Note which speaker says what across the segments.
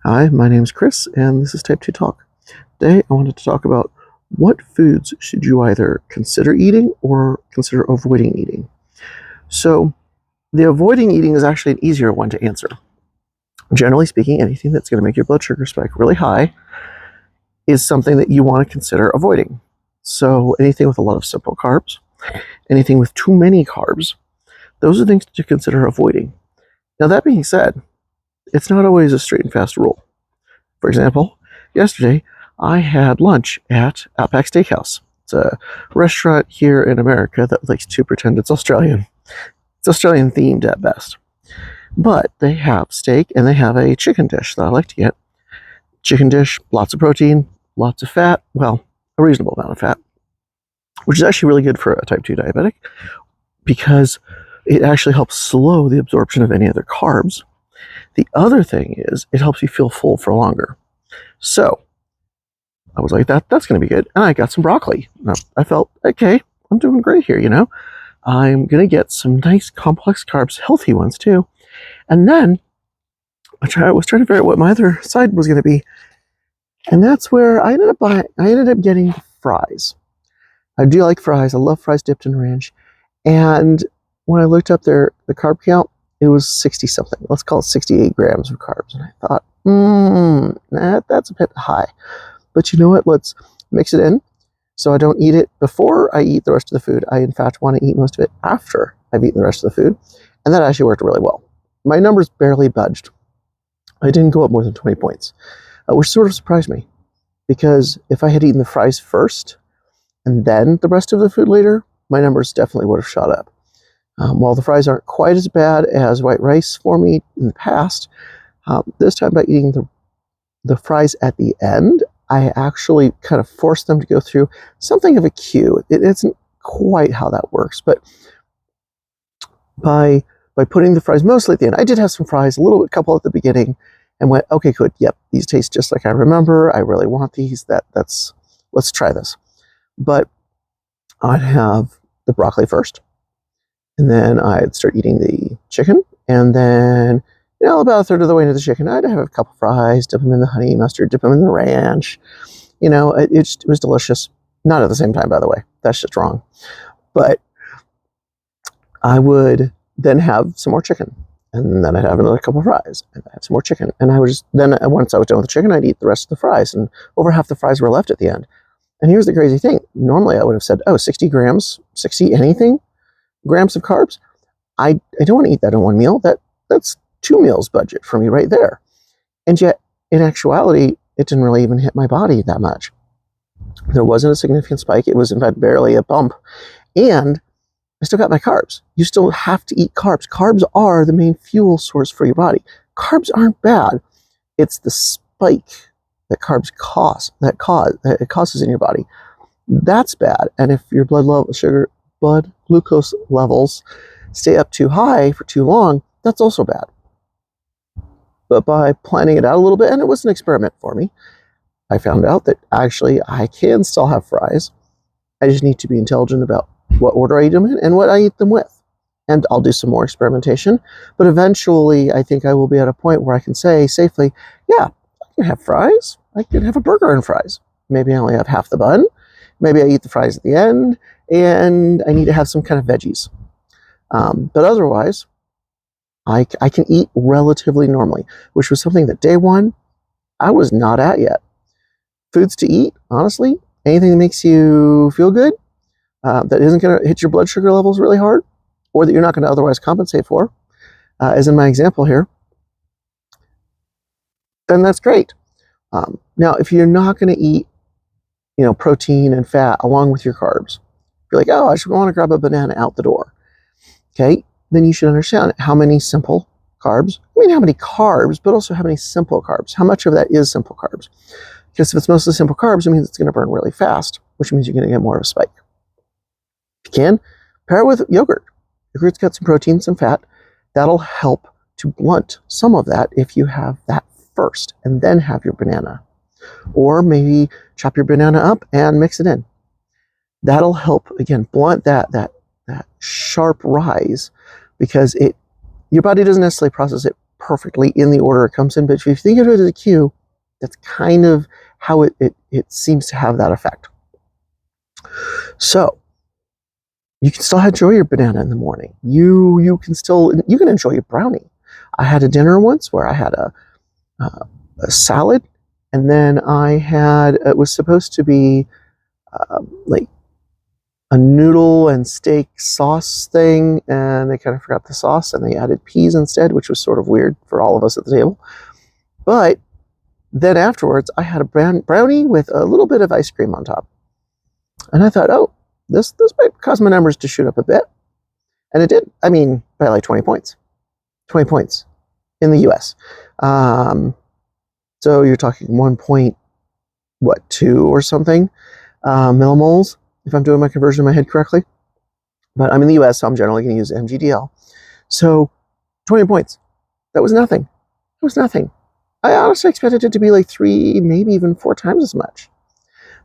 Speaker 1: Hi, my name is Chris, and this is Type 2 Talk. Today, I wanted to talk about what foods should you either consider eating or consider avoiding eating. So, the avoiding eating is actually an easier one to answer. Generally speaking, anything that's going to make your blood sugar spike really high is something that you want to consider avoiding. So, anything with a lot of simple carbs, anything with too many carbs, those are things to consider avoiding. Now, that being said, it's not always a straight and fast rule. For example, yesterday I had lunch at Outback Steakhouse. It's a restaurant here in America that likes to pretend it's Australian. It's Australian themed at best. But they have steak and they have a chicken dish that I like to get. Chicken dish, lots of protein, lots of fat, well, a reasonable amount of fat, which is actually really good for a type 2 diabetic because it actually helps slow the absorption of any other carbs. The other thing is it helps you feel full for longer. So I was like, that's going to be good. And I got some broccoli. I felt, okay, I'm doing great here, I'm going to get some nice complex carbs, healthy ones too. And then I was trying to figure out what my other side was going to be. And that's where I ended up getting fries. I do like fries. I love fries dipped in ranch. And when I looked up the carb count, it was 60 something. Let's call it 68 grams of carbs. And I thought, that's a bit high. But you know what? Let's mix it in so I don't eat it before I eat the rest of the food. I, in fact, want to eat most of it after I've eaten the rest of the food. And that actually worked really well. My numbers barely budged. I didn't go up more than 20 points, which sort of surprised me. Because if I had eaten the fries first and then the rest of the food later, my numbers definitely would have shot up. While the fries aren't quite as bad as white rice for me in the past, this time by eating the fries at the end, I actually kind of forced them to go through something of a queue. It isn't quite how that works, but by putting the fries mostly at the end, I did have some fries, a couple at the beginning, and went, okay, good, yep, these taste just like I remember. I really want these. Let's try this. But I'd have the broccoli first, and then I'd start eating the chicken, and then about a third of the way into the chicken, I'd have a couple fries, dip them in the honey mustard, dip them in the ranch. It was delicious. Not at the same time, by the way. That's just wrong. But I would then have some more chicken, and then I'd have another couple of fries, and I'd have some more chicken. And once I was done with the chicken, I'd eat the rest of the fries, and over half the fries were left at the end. And here's the crazy thing. Normally, I would have said, 60 grams, 60 anything grams of carbs. I don't want to eat that in one meal. That's 2 meals budget for me right there. And yet, in actuality, it didn't really even hit my body that much. There wasn't a significant spike. It was, in fact, barely a bump. And I still got my carbs. You still have to eat carbs. Carbs are the main fuel source for your body. Carbs aren't bad. It's the spike that carbs it causes in your body. That's bad. And if your blood glucose levels stay up too high for too long, that's also bad. But by planning it out a little bit, and it was an experiment for me, I found out that actually I can still have fries. I just need to be intelligent about what order I eat them in and what I eat them with. And I'll do some more experimentation. But eventually, I think I will be at a point where I can say safely, yeah, I can have fries. I can have a burger and fries. Maybe I only have half the bun. Maybe I eat the fries at the end. And I need to have some kind of veggies. But otherwise, I can eat relatively normally, which was something that day one, I was not at yet. Foods to eat, honestly, anything that makes you feel good, that isn't going to hit your blood sugar levels really hard, or that you're not going to otherwise compensate for, as in my example here, then that's great. Now, if you're not going to eat, protein and fat along with your carbs, you're like, I just want to grab a banana out the door. Okay, then you should understand how many simple carbs, how many carbs, but also how many simple carbs. How much of that is simple carbs? Because if it's mostly simple carbs, it means it's going to burn really fast, which means you're going to get more of a spike. If you can, pair it with yogurt. Yogurt's got some protein, some fat. That'll help to blunt some of that if you have that first and then have your banana. Or maybe chop your banana up and mix it in. That'll help, again, blunt that sharp rise because your body doesn't necessarily process it perfectly in the order it comes in, but if you think of it as a cue, that's kind of how it seems to have that effect. So you can still enjoy your banana in the morning. You can enjoy your brownie. I had a dinner once where I had a salad, and then I had, it was supposed to be like a noodle and steak sauce thing, and they kind of forgot the sauce and they added peas instead, which was sort of weird for all of us at the table. But then afterwards, I had a brownie with a little bit of ice cream on top. And I thought, oh, this might cause my numbers to shoot up a bit. And it did. I mean, by like 20 points. 20 points in the US. So you're talking 1.2 or something millimoles, if I'm doing my conversion in my head correctly. But I'm in the US, so I'm generally going to use mgdl. So 20 points. That was nothing. It was nothing. I honestly expected it to be like 3, maybe even 4 times as much.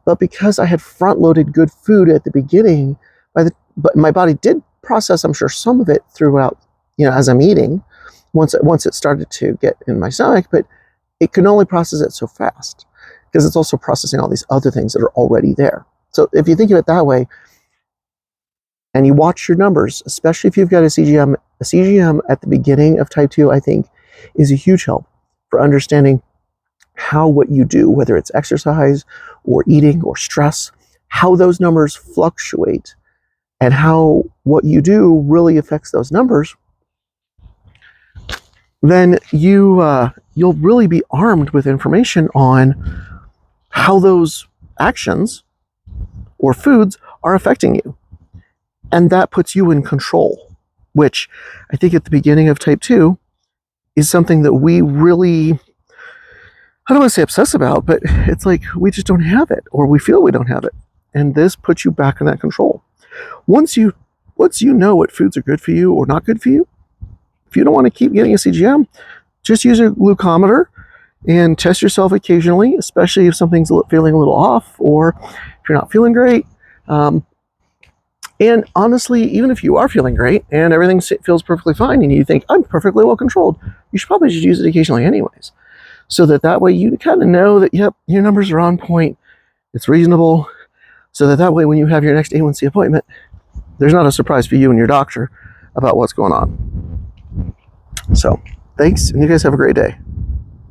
Speaker 1: But because I had front-loaded good food at the beginning, but my body did process, I'm sure, some of it throughout, as I'm eating, once it started to get in my stomach, but it can only process it so fast because it's also processing all these other things that are already there. So if you think of it that way, and you watch your numbers, especially if you've got a CGM at the beginning of type 2, I think is a huge help for understanding how what you do, whether it's exercise or eating or stress, how those numbers fluctuate and how what you do really affects those numbers, then you'll really be armed with information on how those actions or foods are affecting you. And that puts you in control, which I think at the beginning of type 2 is something that we really, I don't want to say obsess about, but it's like we just don't have it, or we feel we don't have it. And this puts you back in that control. Once you know what foods are good for you or not good for you, if you don't want to keep getting a CGM, just use a glucometer and test yourself occasionally, especially if something's feeling a little off or if you're not feeling great. And honestly, even if you are feeling great and everything feels perfectly fine and you think, I'm perfectly well controlled, you should probably just use it occasionally anyways. So that way you kind of know that, yep, your numbers are on point, it's reasonable, so that way when you have your next A1C appointment, there's not a surprise for you and your doctor about what's going on. So, thanks, and you guys have a great day.